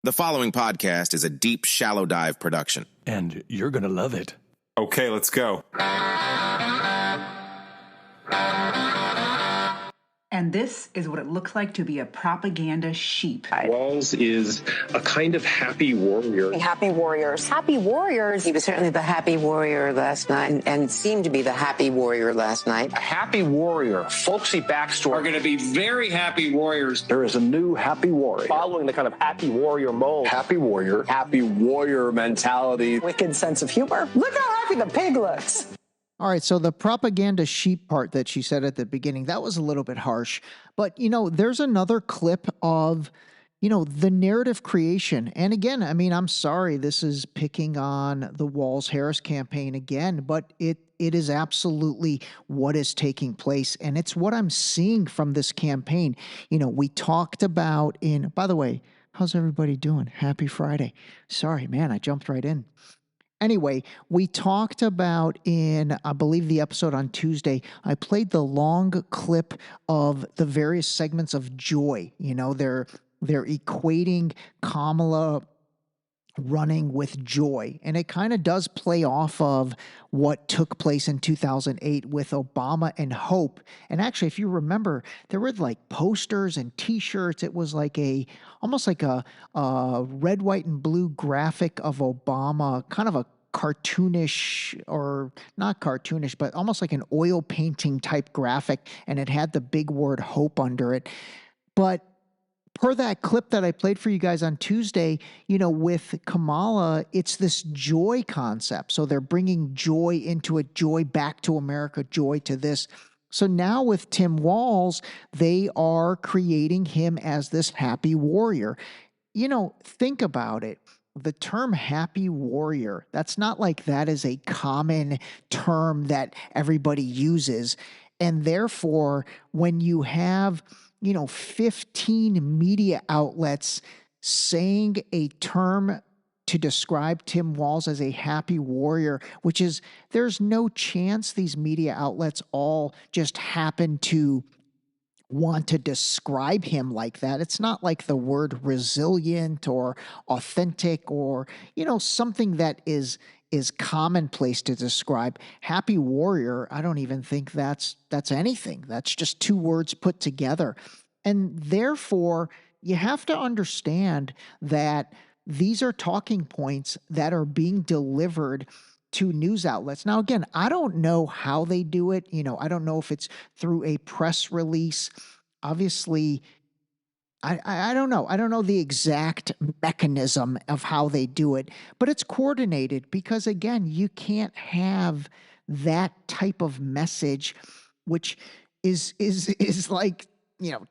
The following podcast is a deep, shallow dive production. And you're going to love it. Okay, let's go. And this is what it looks like to be a propaganda sheep. Walz is a kind of happy warrior. Happy warriors. Happy warriors. He was certainly the happy warrior last night and seemed to be the happy warrior last night. A happy warrior, folksy backstory, are going to be very happy warriors. There is a new happy warrior. Following the kind of happy warrior mold. Happy warrior mentality. Wicked sense of humor. Look how happy the pig looks. All right, so the propaganda sheep part that she said at the beginning, that was a little bit harsh. But, there's another clip of, the narrative creation. And again, I'm sorry, this is picking on the Walz-Harris campaign again, but it is absolutely what is taking place. And it's what I'm seeing from this campaign. We talked about by the way, how's everybody doing? Happy Friday. Sorry, man, I jumped right in. Anyway, we talked about in, I believe, the episode on Tuesday, I played the long clip of the various segments of joy. They're equating Kamala running with joy. And it kind of does play off of what took place in 2008 with Obama and hope. And actually, if you remember, there were like posters and t-shirts. It was like almost like a red, white, and blue graphic of Obama, kind of a cartoonish, or not cartoonish, but almost like an oil painting type graphic. And it had the big word hope under it. But per that clip that I played for you guys on Tuesday, with Kamala, it's this joy concept. So they're bringing joy into it, joy back to America, joy to this. So now with Tim Walz, they are creating him as this happy warrior. Think about it. The term happy warrior, that's not like that is a common term that everybody uses. And therefore, when you have 15 media outlets saying a term to describe Tim Walz as a happy warrior, which is, there's no chance these media outlets all just happen to want to describe him like that. It's not like the word resilient or authentic or, something that is commonplace to describe. Happy warrior, I don't even think that's anything. That's just two words put together. And therefore, you have to understand that these are talking points that are being delivered to news outlets. Now, again, I don't know how they do it. I don't know if it's through a press release. Obviously, I don't know. I don't know the exact mechanism of how they do it, but it's coordinated because, again, you can't have that type of message, which is like,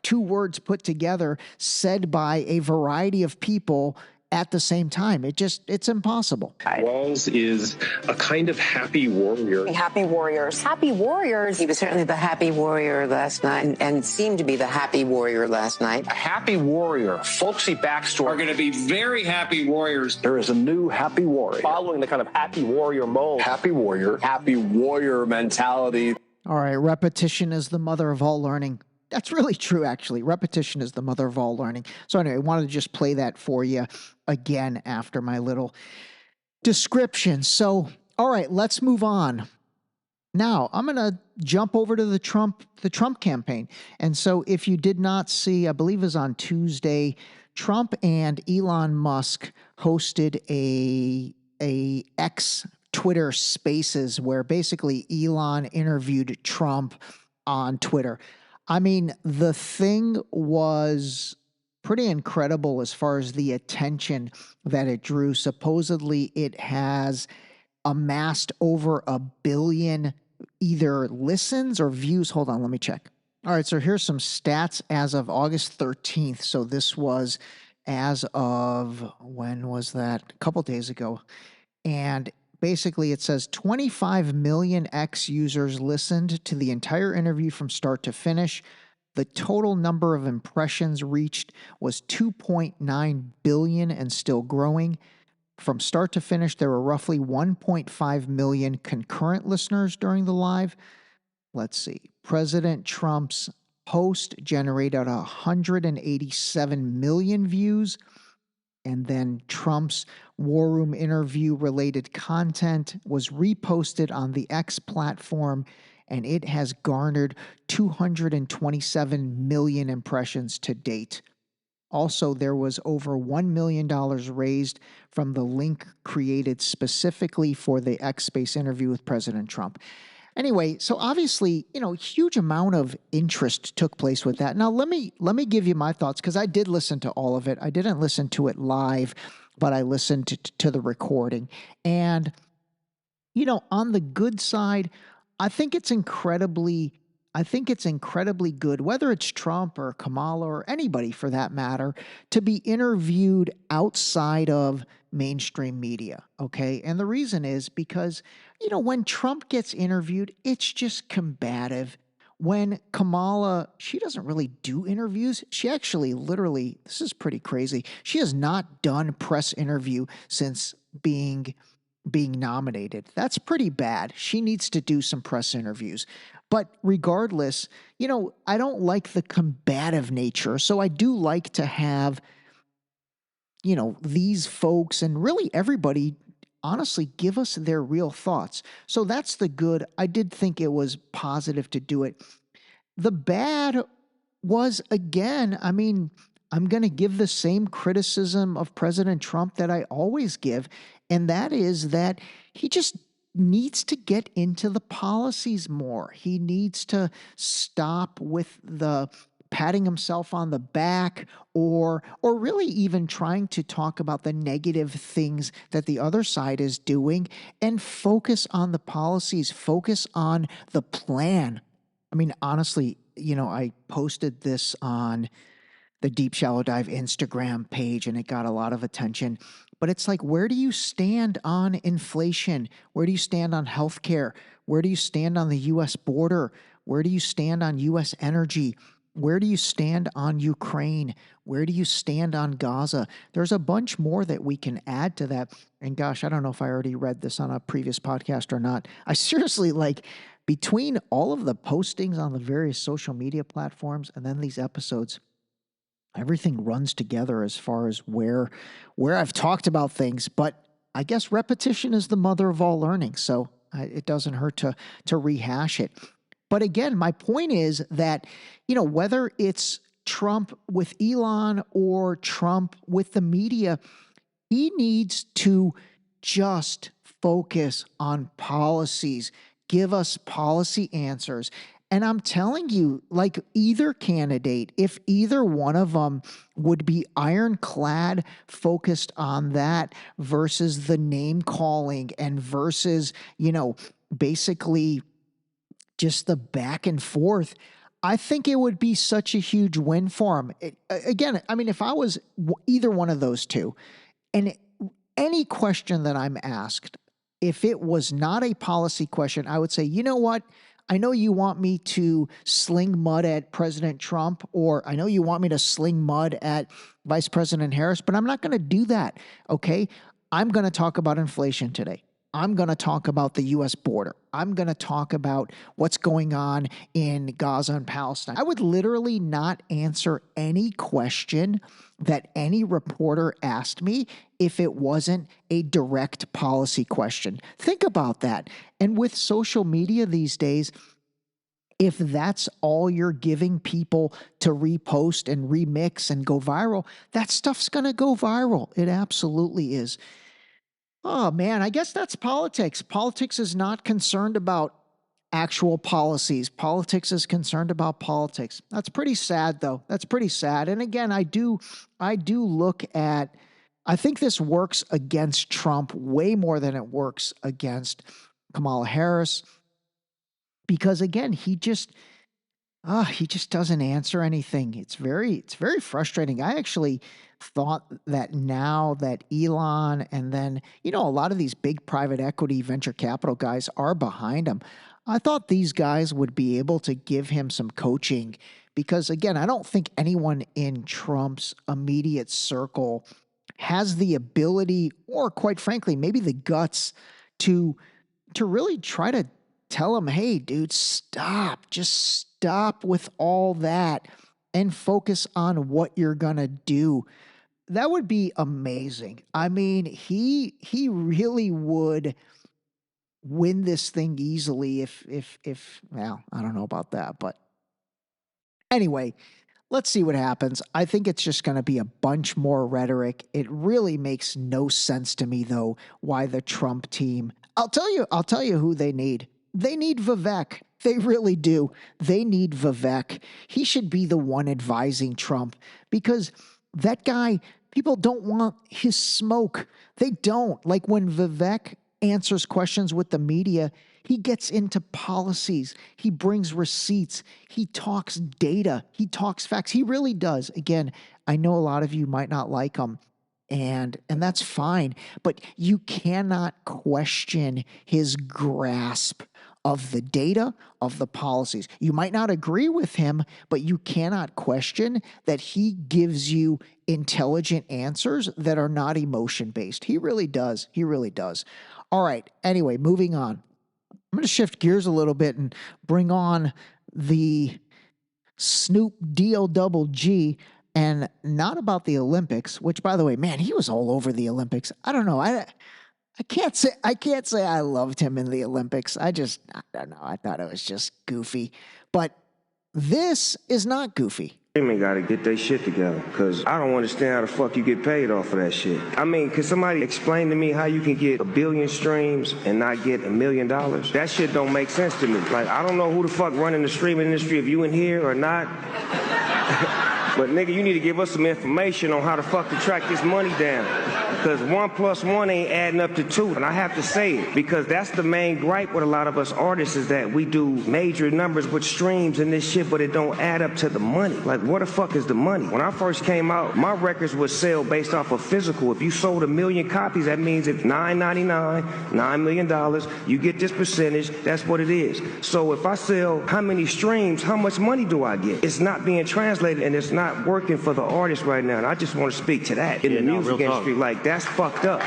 two words put together, said by a variety of people at the same time. It's impossible. Walz is a kind of happy warrior. Happy warriors. Happy warriors. He was certainly the happy warrior last night and seemed to be the happy warrior last night. A happy warrior, folksy backstory, are going to be very happy warriors. There is a new happy warrior. Following the kind of happy warrior mold. Happy warrior mentality. All right, repetition is the mother of all learning. That's really true, actually. Repetition is the mother of all learning. So anyway, I wanted to just play that for you again after my little description. So, all right, let's move on. Now, I'm going to jump over to the Trump campaign. And so if you did not see, I believe it was on Tuesday, Trump and Elon Musk hosted a X Twitter Spaces where basically Elon interviewed Trump on Twitter. The thing was pretty incredible as far as the attention that it drew. Supposedly, it has amassed over 1 billion either listens or views. Hold on, let me check. All right, so here's some stats as of August 13th. So this was as of, when was that? A couple days ago. And basically, it says 25 million X users listened to the entire interview from start to finish. The total number of impressions reached was 2.9 billion and still growing. From start to finish, there were roughly 1.5 million concurrent listeners during the live. Let's see. President Trump's post generated 187 million views. And then Trump's War Room interview related content was reposted on the X platform, and it has garnered 227 million impressions to date. Also, there was over $1 million raised from the link created specifically for the X Space interview with President Trump. Anyway, so obviously, huge amount of interest took place with that. Now, let me give you my thoughts, because I did listen to all of it. I didn't listen to it live, but I listened to the recording. And, on the good side, I think it's incredibly good, whether it's Trump or Kamala or anybody for that matter, to be interviewed outside of mainstream media. Okay. And the reason is because, when Trump gets interviewed, it's just combative. When Kamala, she doesn't really do interviews. She actually literally, this is pretty crazy, she has not done press interview since being nominated. That's pretty bad. She needs to do some press interviews. But regardless, I don't like the combative nature. So I do like to have, these folks and really everybody honestly give us their real thoughts. So that's the good. I did think it was positive to do it. The bad was, again, I'm going to give the same criticism of President Trump that I always give, and that is that he just needs to get into the policies more. He needs to stop with the patting himself on the back or really even trying to talk about the negative things that the other side is doing, and focus on the policies, focus on the plan. Honestly, I posted this on the Deep Shallow Dive Instagram page, and it got a lot of attention. But it's like, where do you stand on inflation? Where do you stand on healthcare? Where do you stand on the U.S. border? Where do you stand on U.S. energy? Where do you stand on Ukraine? Where do you stand on Gaza? There's a bunch more that we can add to that. And gosh, I don't know if I already read this on a previous podcast or not. I seriously, between all of the postings on the various social media platforms and then these episodes, everything runs together as far as where I've talked about things. But I guess repetition is the mother of all learning. So it doesn't hurt to rehash it. But again, my point is that, whether it's Trump with Elon or Trump with the media, he needs to just focus on policies, give us policy answers. And I'm telling you, either candidate, if either one of them would be ironclad focused on that versus the name calling and versus, basically just the back and forth, I think it would be such a huge win for him. Again, if I was either one of those two, and any question that I'm asked, if it was not a policy question, I would say, you know what? I know you want me to sling mud at President Trump, or I know you want me to sling mud at Vice President Harris, but I'm not going to do that, okay? I'm going to talk about inflation today. I'm going to talk about the U.S. border. I'm going to talk about what's going on in Gaza and Palestine. I would literally not answer any question that any reporter asked me if it wasn't a direct policy question. Think about that. And with social media these days, if that's all you're giving people to repost and remix and go viral, that stuff's going to go viral. It absolutely is. Oh, man, I guess that's politics. Politics is not concerned about actual policies. Politics is concerned about politics. That's pretty sad, though. That's pretty sad. And again, I do look at, I think this works against Trump way more than it works against Kamala Harris, because again, he just doesn't answer anything. It's very frustrating. I actually thought that now that Elon and then, a lot of these big private equity venture capital guys are behind him, I thought these guys would be able to give him some coaching, because again, I don't think anyone in Trump's immediate circle has the ability, or quite frankly, maybe the guts to really try to tell him, hey, dude, just stop with all that and focus on what you're going to do. That would be amazing. I mean, he really would win this thing easily if well, I don't know about that, but anyway, let's see what happens. I think it's just going to be a bunch more rhetoric. It really makes no sense to me though why the Trump team. I'll tell you who they need. They need Vivek. They really do. They need Vivek. He should be the one advising Trump because that guy, people don't want his smoke. They don't. Like when Vivek answers questions with the media, he gets into policies. He brings receipts. He talks data. He talks facts. He really does. Again, I know a lot of you might not like him, and that's fine, but you cannot question his grasp of the data, of the policies. You might not agree with him, but you cannot question that he gives you intelligent answers that are not emotion-based. He really does. He really does. All right. Anyway, moving on. I'm going to shift gears a little bit and bring on the Snoop D-O-double-G, and not about the Olympics, which, by the way, man, he was all over the Olympics. I don't know. I can't say I loved him in the Olympics. I don't know. I thought it was just goofy. But this is not goofy. Women gotta get their shit together, because I don't understand how the fuck you get paid off of that shit. I mean, can somebody explain to me how you can get 1 billion streams and not get $1 million? That shit don't make sense to me. Like, I don't know who the fuck running the streaming industry, if you in here or not. But nigga, you need to give us some information on how the fuck to track this money down. Because 1 + 1 ain't adding up to 2. And I have to say it, because that's the main gripe with a lot of us artists, is that we do major numbers with streams and this shit, but it don't add up to the money. Like, where the fuck is the money? When I first came out, my records would sell based off of physical. If you sold 1 million copies, that means if $9.99, $9 million, you get this percentage, that's what it is. So if I sell how many streams, how much money do I get? It's not being translated, and it's not working for the artist right now. And I just want to speak to that in the music industry. Like, that's fucked up.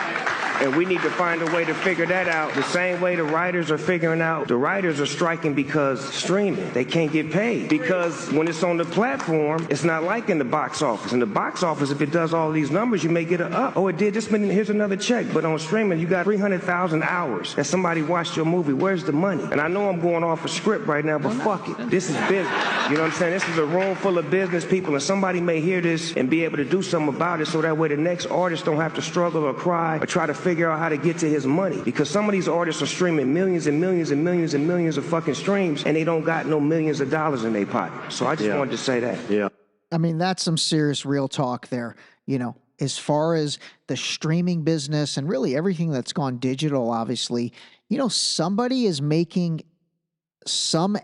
And we need to find a way to figure that out. The same way the writers are figuring out. The writers are striking because streaming. They can't get paid. Because when it's on the platform, it's not like in the box office. In the box office, if it does all these numbers, you may get a up. Oh, it did this many, here's another check. But on streaming, you got 300,000 hours that somebody watched your movie. Where's the money? And I know I'm going off a script right now, but fuck it. This is business. You know what I'm saying? This is a room full of business people, and somebody may hear this and be able to do something about it, so that way the next artist don't have to struggle or cry or try to figure out how to get to his money. Because some of these artists are streaming millions and millions and millions and millions of fucking streams, and they don't got no millions of dollars in their pocket. So I just wanted to say that. Yeah. I mean, that's some serious real talk there. You know, as far as the streaming business and really everything that's gone digital, obviously, you know, some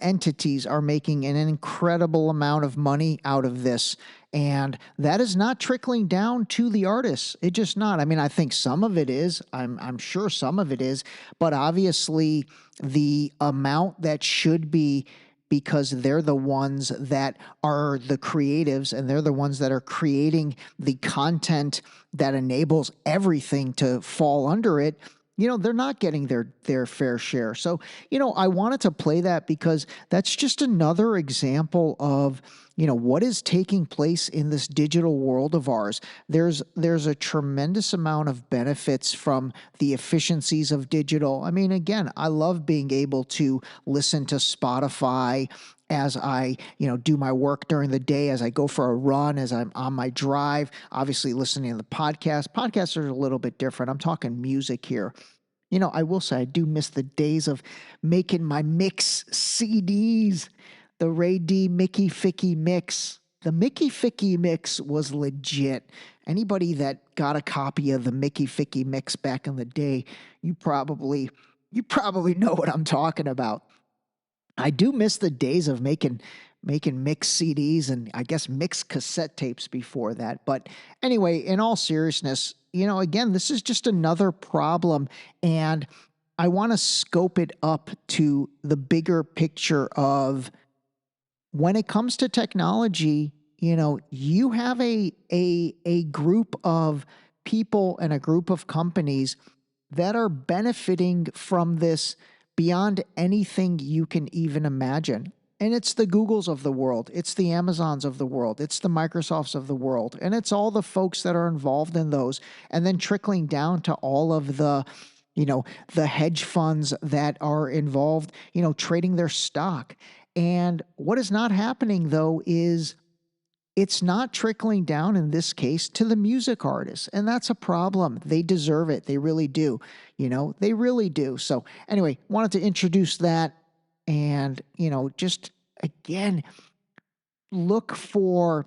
entities are making an incredible amount of money out of this, and that is not trickling down to the artists. It just not. I mean, I think some of it is. I'm sure some of it is, but obviously the amount that should be, because they're the ones that are the creatives and they're the ones that are creating the content that enables everything to fall under it. You know, they're not getting their fair share. So, you know, I wanted to play that because that's just another example of, you know, what is taking place in this digital world of ours. There's a tremendous amount of benefits from the efficiencies of digital. I mean, again, I love being able to listen to Spotify as I, you know, do my work during the day, as I go for a run, as I'm on my drive, obviously listening to the podcast. Podcasts are a little bit different. I'm talking music here. You know, I will say I do miss the days of making my mix CDs, the Ray D Mickey Ficky mix. The Mickey Ficky mix was legit. Anybody that got a copy of the Mickey Ficky mix back in the day, you probably know what I'm talking about. I do miss the days of making mixed CDs and I guess mixed cassette tapes before that. But anyway, in all seriousness, you know, again, this is just another problem, and I want to scope it up to the bigger picture of when it comes to technology. You know, you have a group of people and a group of companies that are benefiting from this beyond anything you can even imagine. And it's the Googles of the world. It's the Amazons of the world. It's the Microsofts of the world. And it's all the folks that are involved in those. And then trickling down to all of the, the hedge funds that are involved, trading their stock. And what is not happening, though, is it's not trickling down in this case to the music artists. And that's a problem. They deserve it. They really do. They really do. So anyway, wanted to introduce that. And, just again, look for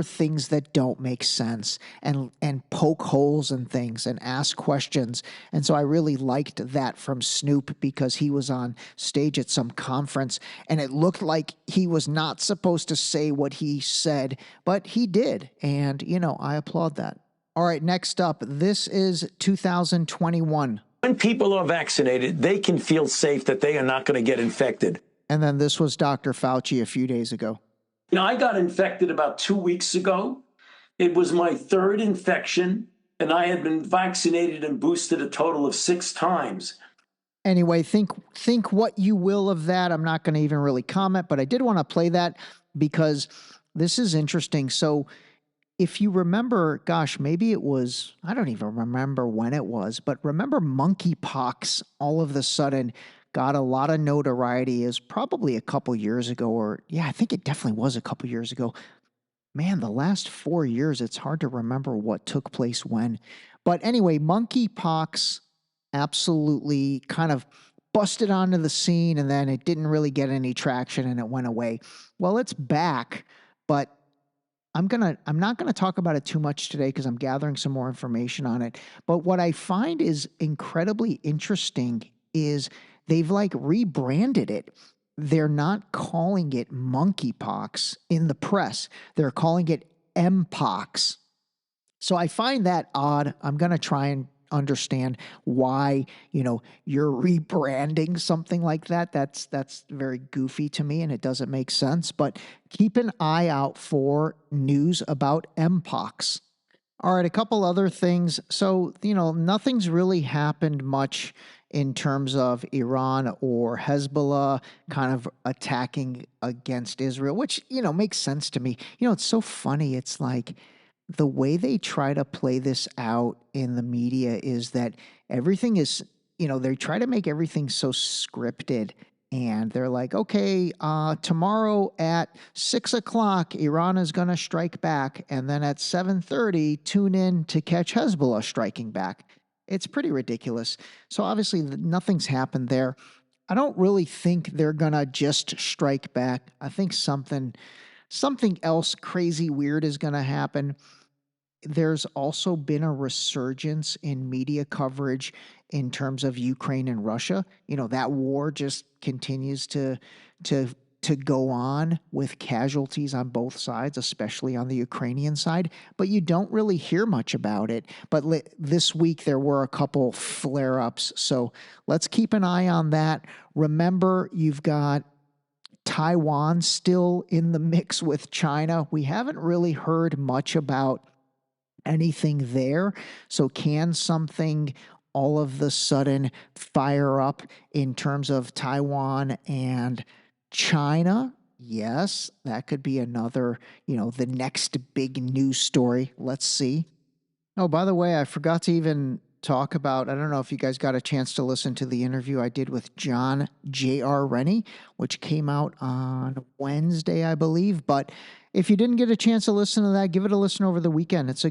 things that don't make sense and poke holes in things and ask questions. And so I really liked that from Snoop because he was on stage at some conference and it looked like he was not supposed to say what he said, but he did. And, I applaud that. All right, next up, this is 2021. When people are vaccinated, they can feel safe that they are not going to get infected. And then this was Dr. Fauci a few days ago. I got infected about 2 weeks ago. It was my third infection, and I had been vaccinated and boosted a total of 6 times. Anyway, think what you will of that. I'm not going to even really comment, but I did want to play that because this is interesting. So if you remember, gosh, maybe it was, I don't even remember when it was, but remember monkeypox all of a sudden got a lot of notoriety is probably a couple years ago, or yeah, I think it definitely was a couple years ago. Man, the last 4 years, it's hard to remember what took place when. But anyway, monkeypox absolutely kind of busted onto the scene and then it didn't really get any traction and it went away. Well, it's back, but I'm not gonna talk about it too much today because I'm gathering some more information on it. But what I find is incredibly interesting is they've like rebranded it. They're not calling it monkeypox in the press. They're calling it mpox. So I find that odd. I'm gonna try and understand why, you're rebranding something like that. That's very goofy to me and it doesn't make sense, but keep an eye out for news about mpox. All right, a couple other things. So, nothing's really happened much in terms of Iran or Hezbollah kind of attacking against Israel, which, makes sense to me. It's so funny. It's like, the way they try to play this out in the media is that everything is, they try to make everything so scripted. And they're like, okay, tomorrow at 6:00, Iran is going to strike back. And then at 7:30, tune in to catch Hezbollah striking back. It's pretty ridiculous. So obviously nothing's happened there. I don't really think they're going to just strike back. I think something else crazy weird is going to happen. There's also been a resurgence in media coverage in terms of Ukraine and Russia. That war just continues to go on with casualties on both sides, especially on the Ukrainian side, but you don't really hear much about it. But this week there were a couple flare-ups, so let's keep an eye on that. Remember, you've got Taiwan still in the mix with China. We haven't really heard much about anything there. So can something all of the sudden fire up in terms of Taiwan and China? Yes, that could be another, the next big news story. Let's see. Oh, by the way, I forgot to even talk about, I don't know if you guys got a chance to listen to the interview I did with John J.R. Rennie, which came out on Wednesday, I believe. But if you didn't get a chance to listen to that, give it a listen over the weekend. It's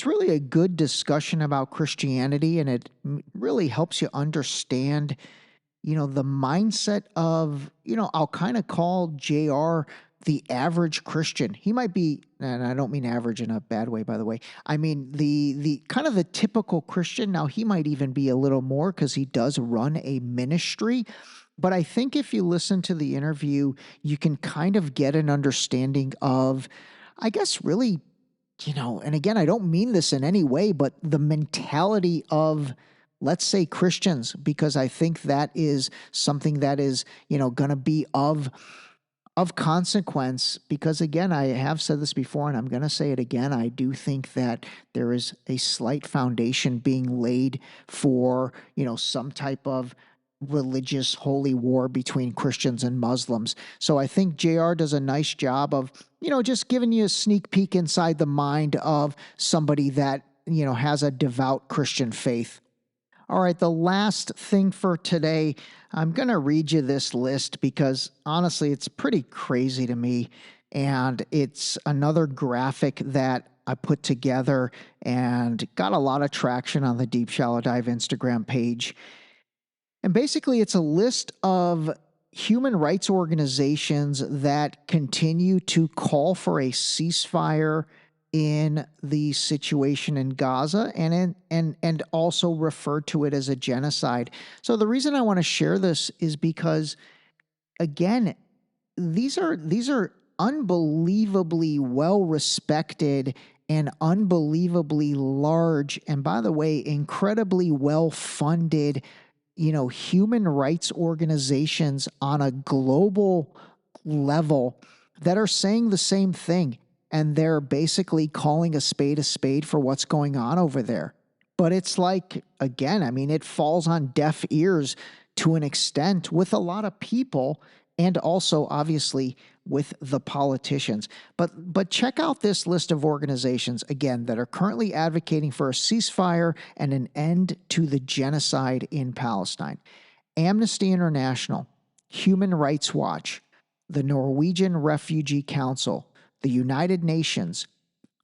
really a good discussion about Christianity, and it really helps you understand, the mindset of, I'll kind of call JR the average Christian. He might be, and I don't mean average in a bad way, by the way. I mean the kind of the typical Christian. Now, he might even be a little more because he does run a ministry. But I think if you listen to the interview, you can kind of get an understanding of, I guess, really, and again, I don't mean this in any way, but the mentality of, let's say, Christians, because I think that is something that is, going to be of consequence, because again, I have said this before and I'm going to say it again. I do think that there is a slight foundation being laid for, some type of religious holy war between Christians and Muslims. So I think JR does a nice job of, just giving you a sneak peek inside the mind of somebody that, has a devout Christian faith. All right, the last thing for today, I'm going to read you this list because honestly, it's pretty crazy to me. And it's another graphic that I put together and got a lot of traction on the Deep Shallow Dive Instagram page. And basically, it's a list of human rights organizations that continue to call for a ceasefire in the situation in Gaza and also refer to it as a genocide. So the reason I want to share this is because, again, these are unbelievably well respected and unbelievably large, and by the way, incredibly well funded, human rights organizations on a global level that are saying the same thing. And they're basically calling a spade for what's going on over there. But it's like, again, it falls on deaf ears to an extent with a lot of people and also obviously with the politicians. But check out this list of organizations, again, that are currently advocating for a ceasefire and an end to the genocide in Palestine. Amnesty International, Human Rights Watch, the Norwegian Refugee Council, the United Nations,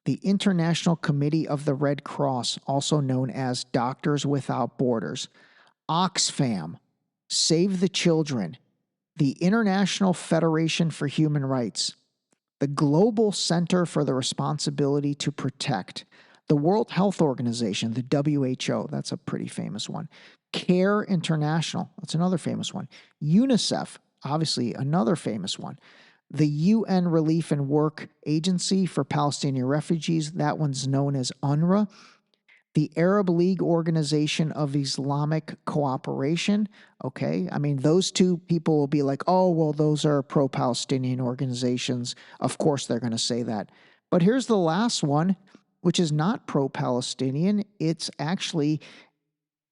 the International Committee of the Red Cross, also known as Doctors Without Borders, Oxfam, Save the Children, the International Federation for Human Rights, the Global Center for the Responsibility to Protect, the World Health Organization, the WHO, that's a pretty famous one, CARE International, that's another famous one, UNICEF, obviously another famous one, the UN Relief and Work Agency for Palestinian Refugees, that one's known as UNRWA, the Arab League Organization of Islamic Cooperation, okay? Those two people will be like, oh, well, those are pro-Palestinian organizations. Of course they're going to say that. But here's the last one, which is not pro-Palestinian. It's actually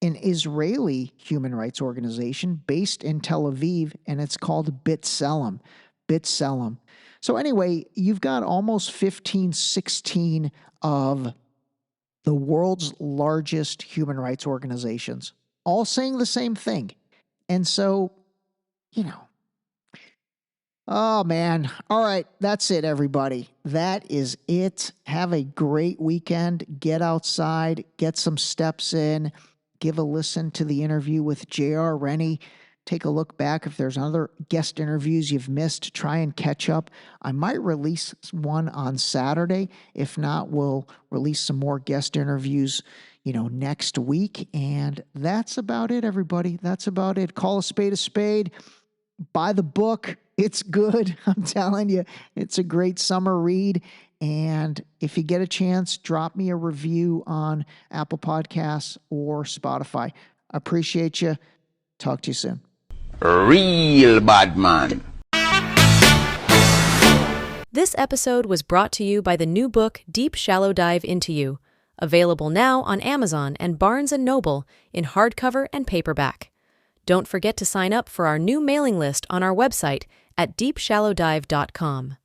an Israeli human rights organization based in Tel Aviv, and it's called B'Tselem. So anyway, you've got almost 15, 16 of the world's largest human rights organizations, all saying the same thing. And so, oh man. All right. That's it, everybody. That is it. Have a great weekend. Get outside, get some steps in, give a listen to the interview with J.R. Rennie. Take a look back if there's other guest interviews you've missed. Try and catch up. I might release one on Saturday. If not, we'll release some more guest interviews, next week. And that's about it, everybody. That's about it. Call a spade. Buy the book. It's good. I'm telling you, it's a great summer read. And if you get a chance, drop me a review on Apple Podcasts or Spotify. Appreciate you. Talk to you soon. Real bad man. This episode was brought to you by the new book Deep Shallow Dive Into You, available now on Amazon and Barnes & Noble in hardcover and paperback. Don't forget to sign up for our new mailing list on our website at deepshallowdive.com.